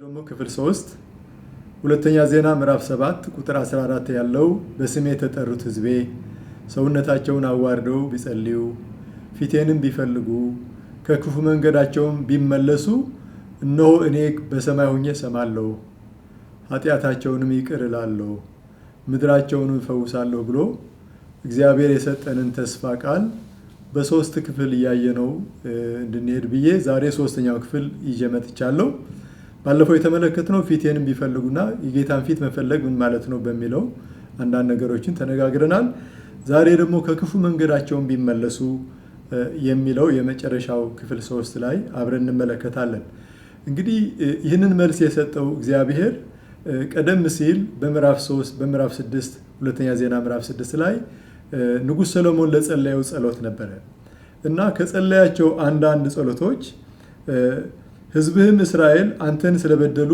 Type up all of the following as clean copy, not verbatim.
ደግሞ ክፍል 3 ሁለተኛ ዜና ምዕራፍ 7 ቁጥር 14 ያለው በስሜ የተጠሩት ሕዝቤ ሰውነታቸውን አዋርደው ቢጸልዩ ፊቴንም ቢፈልጉ ከክፉ መንገዳቸውም ቢመለሱ እነሆ እኔ በሰማይ ሆኜ እሰማለሁ፣ ኃጢአታቸውንም ይቅር እላለሁ፣ ምድራቸውንም እፈውሳለሁ ብሎ እግዚአብሔር የሰጠንን ተስፋ ቃል በሶስት ክፍል እያየነው እንድንሄድ ብዬ ዛሬ ሶስተኛው ክፍል ይዤ መጥቻለሁ። ባለፈው የተመለከትነው ፊቴንም ቢፈልጉና የጌታን ፊት መፈለግ ምን ማለት ነው በሚለው አንዳንድ ነገሮችን ተነጋግረናል። ዛሬ ደግሞ ከክፉ መንገዳቸውን ቢመለሱ የሚለው የመጨረሻው ክፍል 3 ላይ አብረን እንመለከታለን። እንግዲህ ይህንን መልስ የሰጠው እግዚአብሔር ቀደም ሲል በምዕራፍ 6 ሁለተኛ ዜና ምዕራፍ 6 ላይ ንጉሥ ሰሎሞን ለጸለየው ጸሎት ነበረ እና ከጸለያቸው አንዳንድ ጸሎቶች ሕዝብህም እስራኤል አንተን ስለበደሉ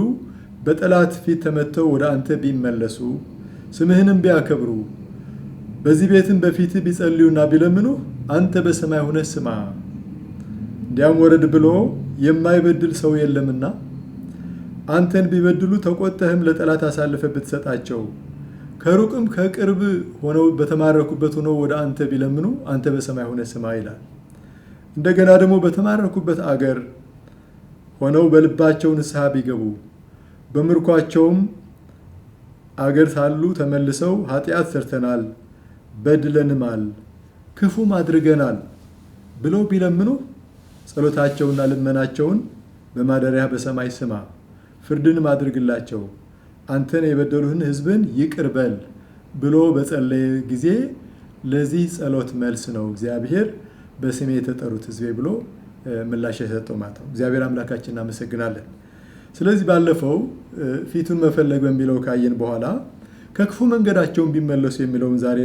በጠላት ፊት ተመተው ወደ አንተ ቢመለሱ ስምህንም ቢያከብሩ በዚህ ቤትም በፊት ቢጸልዩና ቢለምኑ አንተ በሰማይ ሆነህ ስማ፣ እንዲያም ወረድ ብሎ የማይበድል ሰው የለምና አንተን ቢበድሉ ተቆጥተህም ለጠላት አሳልፈ ብትሰጣቸው ከሩቅም ከቅርብ ሆነው በተማረኩበት ሆነው ወደ አንተ ቢለምኑ አንተ በሰማይ ሆነህ ስማ ይላል። እንደገና ደግሞ በተማረኩበት አገር ሆነው በልባቸው ንስሐ ቢገቡ በምርኳቸውም አገር ሳሉ ተመልሰው ኃጢአት ሰርተናል፣ በድለንማል፣ ክፉም አድርገናል ብለው ቢለምኑ ጸሎታቸውና ልመናቸውን በማደሪያ በሰማይ ስማ፣ ፍርድንም አድርግላቸው፣ አንተን የበደሉህን ሕዝብን ይቅር በል ብሎ በጸለየ ጊዜ ለዚህ ጸሎት መልስ ነው እግዚአብሔር በስሜ የተጠሩት ሕዝቤ ብሎ ምላሽ የሰጠው ማለት ነው። እግዚአብሔር አምላካችን እናመሰግናለን። ስለዚህ ባለፈው ፊቱን መፈለግ በሚለው ካየን በኋላ ከክፉ መንገዳቸውን ቢመለሱ የሚለውን ዛሬ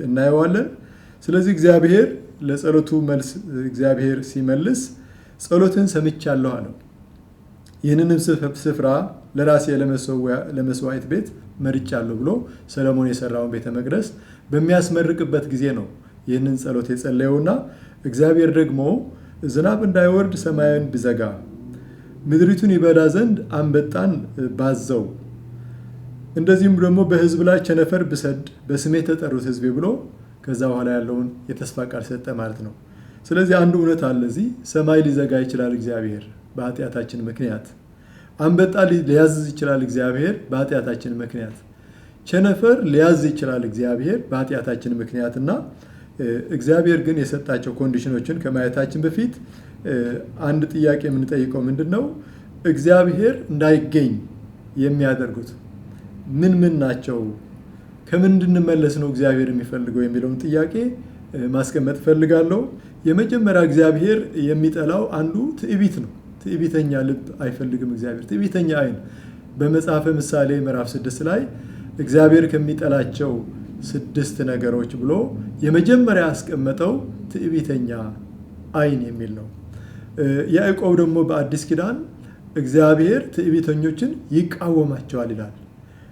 እናየዋለን። ስለዚህ እግዚአብሔር ለጸሎቱ መልስ እግዚአብሔር ሲመልስ ጸሎትን ሰምቻለሁ አለው። ይህንንም ስፍራ ለራሴ ለመስዋዕት ቤት መርጫለሁ ብሎ ሰለሞን የሰራውን ቤተ መቅደስ በሚያስመርቅበት ጊዜ ነው ይህንን ጸሎት የጸለየውና እግዚአብሔር ደግሞ ዝናብ እንዳይወርድ ሰማያዊን ብዘጋ ምድሪቱን ይበላ ዘንድ አንበጣን ባዘው እንደዚህም ደግሞ በሕዝብ ላይ ቸነፈር ብሰድ በስሜ የተጠሩት ሕዝቤ ብሎ ከዛ በኋላ ያለውን የተስፋ ቃል ሰጠ ማለት ነው። ስለዚህ አንዱ እውነት አለ። እዚህ ሰማይ ሊዘጋ ይችላል እግዚአብሔር በኃጢአታችን ምክንያት። አንበጣ ሊያዝዝ ይችላል እግዚአብሔር በኃጢአታችን ምክንያት። ቸነፈር ሊያዝ ይችላል እግዚአብሔር በኃጢአታችን ምክንያት እና እግዚአብሔር ግን የሰጣቸው ኮንዲሽኖችን ከማየታችን በፊት አንድ ጥያቄ የምንጠይቀው ምንድን ነው? እግዚአብሔር እንዳይገኝ የሚያደርጉት ምን ናቸው? ከምን እንድንመለስ ነው እግዚአብሔር የሚፈልገው የሚለውን ጥያቄ ማስቀመጥ ፈልጋለሁ። የመጀመሪያ እግዚአብሔር የሚጠላው አንዱ ትዕቢት ነው። ትዕቢተኛ ልብ አይፈልግም እግዚአብሔር። ትዕቢተኛ ዓይን በመጽሐፈ ምሳሌ ምዕራፍ 6 ላይ እግዚአብሔር ከሚጠላቸው 6 ነገሮች ብሎ የመጀመሪያ ያስቀመጠው ትዕቢተኛ ዓይን የሚል ነው። ያዕቆብ ደግሞ በአዲስ ኪዳን እግዚአብሔር ትዕቢተኞችን ይቃወማቸዋል ይላል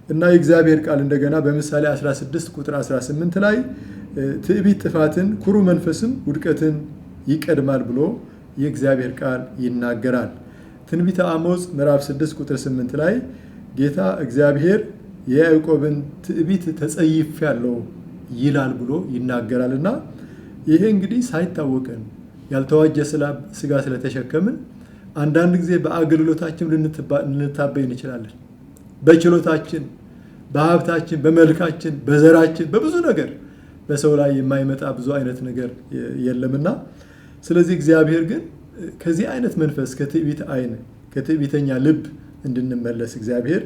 እና የእግዚአብሔር ቃል እንደገና በምሳሌ 16 ቁጥር 18 ላይ ትዕቢት ጥፋትን፣ ኩሩ መንፈስም ውድቀትን ይቀድማል ብሎ የእግዚአብሔር ቃል ይናገራል። ትንቢተ አሞጽ ምዕራፍ 6 ቁጥር 8 ላይ ጌታ እግዚአብሔር የያዕቆብን ትዕቢት ተጸይፌአለሁ ይላል ብሎ ይናገራል እና ይሄ እንግዲህ ሳይታወቀን ያልተዋጀ ስጋ ስለተሸከምን አንዳንድ ጊዜ በአገልግሎታችን ልንታበይ እንችላለን። በችሎታችን፣ በሀብታችን፣ በመልካችን፣ በዘራችን፣ በብዙ ነገር በሰው ላይ የማይመጣ ብዙ አይነት ነገር የለምና ስለዚህ እግዚአብሔር ግን ከዚህ አይነት መንፈስ ከትዕቢት ዓይን ከትዕቢተኛ ልብ እንድንመለስ እግዚአብሔር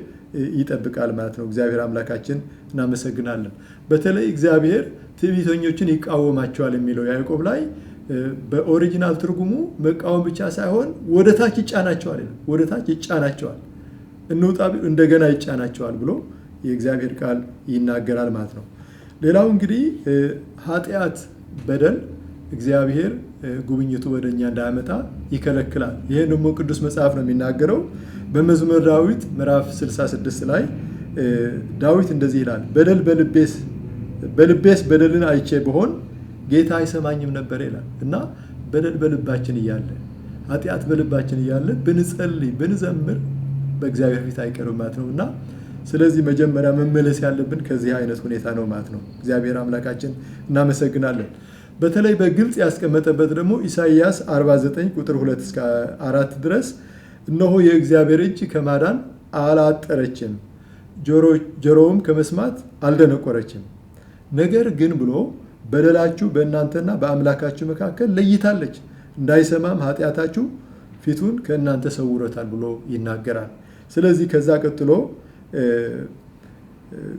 ይጠብቃል ማለት ነው። እግዚአብሔር አምላካችን እናመሰግናለን። በተለይ እግዚአብሔር ትዕቢተኞችን ይቃወማቸዋል የሚለው ያዕቆብ ላይ በኦሪጂናል ትርጉሙ መቃወም ብቻ ሳይሆን ወደ ታች ይጫናቸዋል፣ ወደ ታች ይጫናቸዋል፣ እንውጣ እንደገና ይጫናቸዋል ብሎ የእግዚአብሔር ቃል ይናገራል ማለት ነው። ሌላው እንግዲህ ኃጢአት፣ በደል እግዚአብሔር ጉብኝቱ ወደኛ እንዳያመጣ ይከለክላል። ይሄ ደግሞ ቅዱስ መጽሐፍ ነው የሚናገረው። በመዝሙረ ዳዊት ምዕራፍ 66 ላይ ዳዊት እንደዚህ ይላል፣ በልቤስ በደልን አይቼ ብሆን ጌታ አይሰማኝም ነበር ይላል። እና በደል በልባችን እያለ ኃጢአት በልባችን እያለ ብንጸልይ ብንዘምር በእግዚአብሔር ፊት አይቀርም ማለት ነው። እና ስለዚህ መጀመሪያ መመለስ ያለብን ከዚህ አይነት ሁኔታ ነው ማለት ነው። እግዚአብሔር አምላካችን እናመሰግናለን። በተለይ በግልጽ ያስቀመጠበት ደግሞ ኢሳይያስ 49 ቁጥር 2 እስከ 4 ድረስ እነሆ የእግዚአብሔር እጅ ከማዳን አላጠረችም፣ ጆሮውም ከመስማት አልደነቆረችም። ነገር ግን ብሎ በደላችሁ በእናንተና በአምላካችሁ መካከል ለይታለች፣ እንዳይሰማም ኃጢአታችሁ ፊቱን ከእናንተ ሰውሮታል ብሎ ይናገራል። ስለዚህ ከዛ ቀጥሎ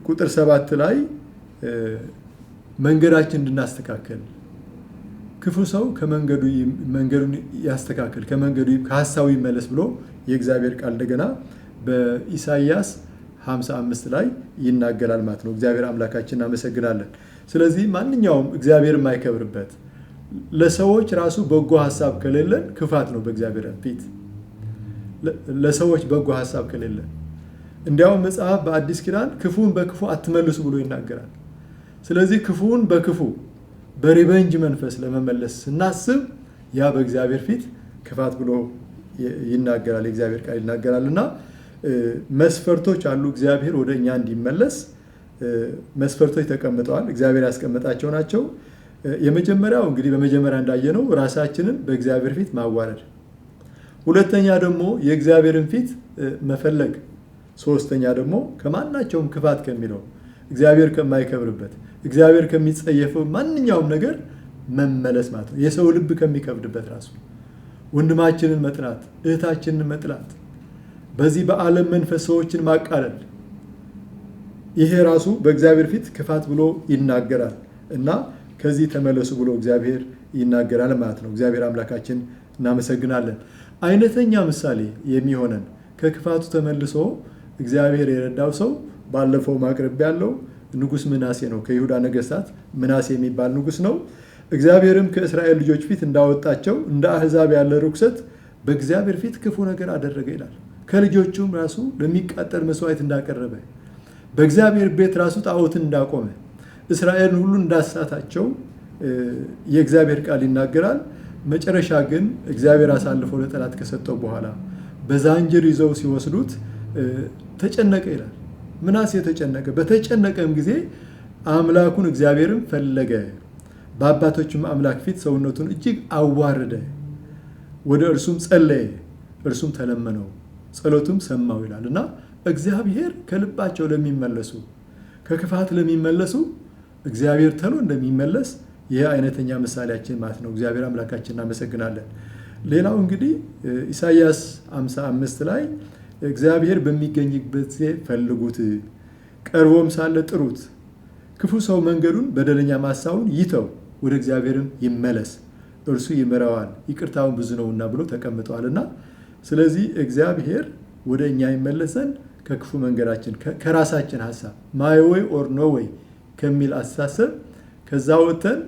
ቁጥር 7 ላይ መንገዳችን እንድናስተካከል ክፉ ሰው መንገዱን ያስተካከል ከሀሳቡ ይመለስ ብሎ የእግዚአብሔር ቃል እንደገና በኢሳይያስ 55 ላይ ይናገራል ማለት ነው። እግዚአብሔር አምላካችን እናመሰግናለን። ስለዚህ ማንኛውም እግዚአብሔር የማይከብርበት ለሰዎች ራሱ በጎ ሀሳብ ከሌለን ክፋት ነው በእግዚአብሔር ፊት። ለሰዎች በጎ ሀሳብ ከሌለን እንዲያውም መጽሐፍ በአዲስ ኪዳን ክፉን በክፉ አትመልሱ ብሎ ይናገራል። ስለዚህ ክፉን በክፉ በሪቨንጅ መንፈስ ለመመለስ ስናስብ ያ በእግዚአብሔር ፊት ክፋት ብሎ ይናገራል፣ የእግዚአብሔር ቃል ይናገራል። እና መስፈርቶች አሉ እግዚአብሔር ወደ እኛ እንዲመለስ መስፈርቶች ተቀምጠዋል፣ እግዚአብሔር ያስቀመጣቸው ናቸው። የመጀመሪያው እንግዲህ በመጀመሪያ እንዳየነው ራሳችንን በእግዚአብሔር ፊት ማዋረድ፣ ሁለተኛ ደግሞ የእግዚአብሔርን ፊት መፈለግ፣ ሶስተኛ ደግሞ ከማናቸውም ክፋት ከሚለው እግዚአብሔር ከማይከብርበት እግዚአብሔር ከሚጸየፈው ማንኛውም ነገር መመለስ ማለት ነው። የሰው ልብ ከሚከብድበት ራሱ ወንድማችንን መጥላት፣ እህታችንን መጥላት፣ በዚህ በዓለም መንፈስ ሰዎችን ማቃለል፣ ይሄ ራሱ በእግዚአብሔር ፊት ክፋት ብሎ ይናገራል። እና ከዚህ ተመለሱ ብሎ እግዚአብሔር ይናገራል ማለት ነው። እግዚአብሔር አምላካችን እናመሰግናለን። አይነተኛ ምሳሌ የሚሆነን ከክፋቱ ተመልሶ እግዚአብሔር የረዳው ሰው ባለፈው ማቅረብ ያለው ንጉስ ምናሴ ነው። ከይሁዳ ነገስታት ምናሴ የሚባል ንጉስ ነው። እግዚአብሔርም ከእስራኤል ልጆች ፊት እንዳወጣቸው እንደ አህዛብ ያለ ርኩሰት በእግዚአብሔር ፊት ክፉ ነገር አደረገ ይላል። ከልጆቹም ራሱ ለሚቃጠል መስዋዕት እንዳቀረበ፣ በእግዚአብሔር ቤት ራሱ ጣዖትን እንዳቆመ፣ እስራኤልን ሁሉ እንዳሳታቸው የእግዚአብሔር ቃል ይናገራል። መጨረሻ ግን እግዚአብሔር አሳልፎ ለጠላት ከሰጠው በኋላ በዛንጅር ይዘው ሲወስዱት ተጨነቀ ይላል። ምናሴ ተጨነቀ። በተጨነቀም ጊዜ አምላኩን እግዚአብሔርን ፈለገ፣ በአባቶችም አምላክ ፊት ሰውነቱን እጅግ አዋረደ፣ ወደ እርሱም ጸለየ፣ እርሱም ተለመነው፣ ጸሎቱም ሰማው ይላል። እና እግዚአብሔር ከልባቸው ለሚመለሱ ከክፋት ለሚመለሱ እግዚአብሔር ተሎ እንደሚመለስ ይህ አይነተኛ ምሳሌያችን ማለት ነው። እግዚአብሔር አምላካችን እናመሰግናለን። ሌላው እንግዲህ ኢሳይያስ 55 ላይ እግዚአብሔር በሚገኝበት ጊዜ ፈልጉት፣ ቀርቦም ሳለ ጥሩት፣ ክፉ ሰው መንገዱን በደለኛ ሐሳቡን ይተው፣ ወደ እግዚአብሔርም ይመለስ፣ እርሱ ይምረዋል፣ ይቅርታውን ብዙ ነውና ብሎ ተቀምጠዋልና ስለዚህ እግዚአብሔር ወደ እኛ ይመለሰን ከክፉ መንገዳችን ከራሳችን ሐሳብ ማይ ዌይ ኦር ኖ ዌይ ከሚል አስተሳሰብ ከዛ ወጥተን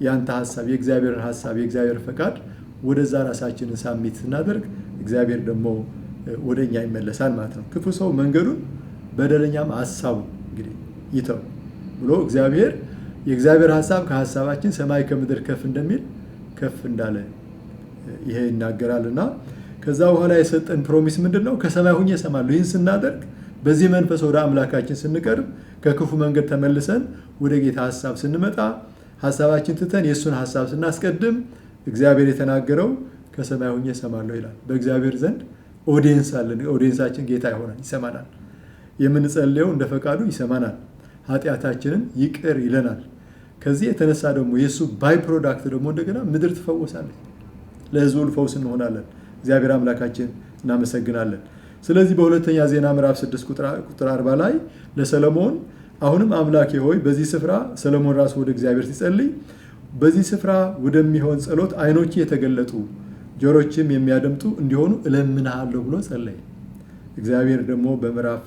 ያንተ ሐሳብ የእግዚአብሔርን ሐሳብ የእግዚአብሔር ፈቃድ ወደዛ ራሳችንን ሳሚት ስናደርግ እግዚአብሔር ደግሞ ወደኛ ይመለሳል ማለት ነው። ክፉ ሰው መንገዱን በደለኛም ሐሳቡ እንግዲህ ይተው ብሎ የእግዚአብሔር ሐሳብ ከሐሳባችን ሰማይ ከምድር ከፍ እንደሚል ከፍ እንዳለ ይሄ ይናገራልና ከዛ በኋላ የሰጠን ፕሮሚስ ምንድነው? ከሰማይ ሁኜ እሰማለሁ። ይህን ስናደርግ በዚህ መንፈስ ወደ አምላካችን ስንቀርብ ከክፉ መንገድ ተመልሰን ወደ ጌታ ሐሳብ ስንመጣ ሐሳባችን ትተን የእሱን ሐሳብ ስናስቀድም እግዚአብሔር የተናገረው ከሰማይ ሁኜ እሰማለሁ ይላል። በእግዚአብሔር ዘንድ ኦዲየንስ አለን። ኦዲየንሳችን ጌታ ይሆናል፣ ይሰማናል። የምንጸልየው እንደ ፈቃዱ ይሰማናል፣ ኃጢአታችንን ይቅር ይለናል። ከዚህ የተነሳ ደግሞ የእሱ ባይ ፕሮዳክት ደግሞ እንደገና ምድር ትፈወሳለች፣ ለሕዝቡ ፈውስ እንሆናለን። እግዚአብሔር አምላካችን እናመሰግናለን። ስለዚህ በሁለተኛ ዜና ምዕራፍ 6 ቁጥር 40 ላይ ለሰለሞን አሁንም አምላኬ ሆይ በዚህ ስፍራ ሰለሞን ራሱ ወደ እግዚአብሔር ሲጸልይ በዚህ ስፍራ ወደሚሆን ጸሎት ዓይኖች የተገለጡ ጆሮችም የሚያደምጡ እንዲሆኑ እለምንሃለሁ ብሎ ጸለየ። እግዚአብሔር ደግሞ በምዕራፍ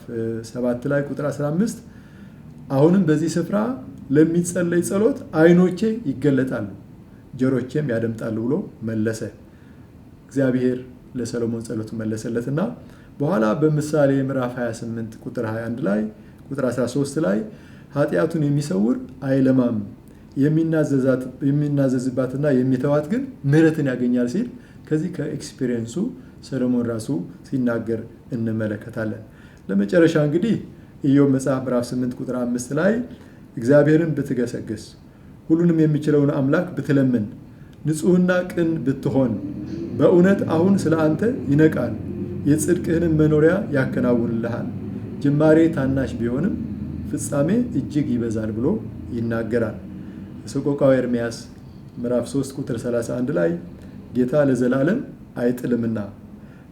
7 ላይ ቁጥር 15 አሁንም በዚህ ስፍራ ለሚጸለይ ጸሎት ዓይኖቼ ይገለጣሉ ጆሮቼም ያደምጣሉ ብሎ መለሰ። እግዚአብሔር ለሰሎሞን ጸሎቱ መለሰለትና በኋላ በምሳሌ ምዕራፍ 28 ቁጥር 21 ላይ ቁጥር 13 ላይ ኃጢአቱን የሚሰውር አይለማም፣ የሚናዘዝባትና የሚተዋት ግን ምሕረትን ያገኛል ሲል ከዚህ ከኤክስፒሪየንሱ ሰሎሞን ራሱ ሲናገር እንመለከታለን። ለመጨረሻ እንግዲህ ኢዮብ መጽሐፍ ምዕራፍ 8 ቁጥር 5 ላይ እግዚአብሔርን ብትገሰግስ፣ ሁሉንም የሚችለውን አምላክ ብትለምን፣ ንጹሕና ቅን ብትሆን በእውነት አሁን ስለ አንተ ይነቃል፣ የጽድቅህንም መኖሪያ ያከናውንልሃል። ጅማሬ ታናሽ ቢሆንም ፍጻሜ እጅግ ይበዛል ብሎ ይናገራል። ሰቆቃወ ኤርምያስ ምዕራፍ 3 ቁጥር 31 ላይ ጌታ ለዘላለም አይጥልምና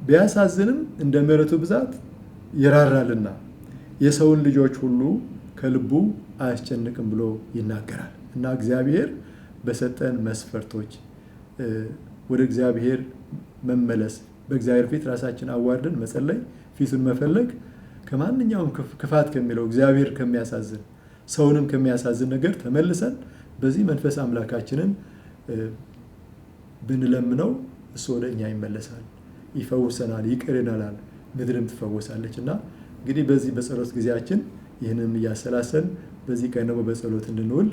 ቢያሳዝንም እንደ ምሕረቱ ብዛት ይራራልና የሰውን ልጆች ሁሉ ከልቡ አያስጨንቅም ብሎ ይናገራል። እና እግዚአብሔር በሰጠን መስፈርቶች ወደ እግዚአብሔር መመለስ፣ በእግዚአብሔር ፊት ራሳችን አዋርደን መጸለይ፣ ፊቱን መፈለግ ከማንኛውም ክፋት ከሚለው እግዚአብሔር ከሚያሳዝን ሰውንም ከሚያሳዝን ነገር ተመልሰን በዚህ መንፈስ አምላካችንን ብንለምነው እሱ ወደ እኛ ይመለሳል፣ ይፈውሰናል፣ ይቅር ይለናል፣ ምድርም ትፈወሳለች። እና እንግዲህ በዚህ በጸሎት ጊዜያችን ይህንም እያሰላሰን በዚህ ቀን ደግሞ በጸሎት እንድንውል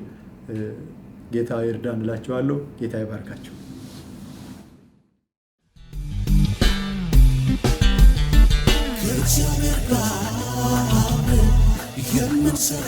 ጌታ ይርዳን እላችኋለሁ። ጌታ ይባርካችሁ። የምንሰራ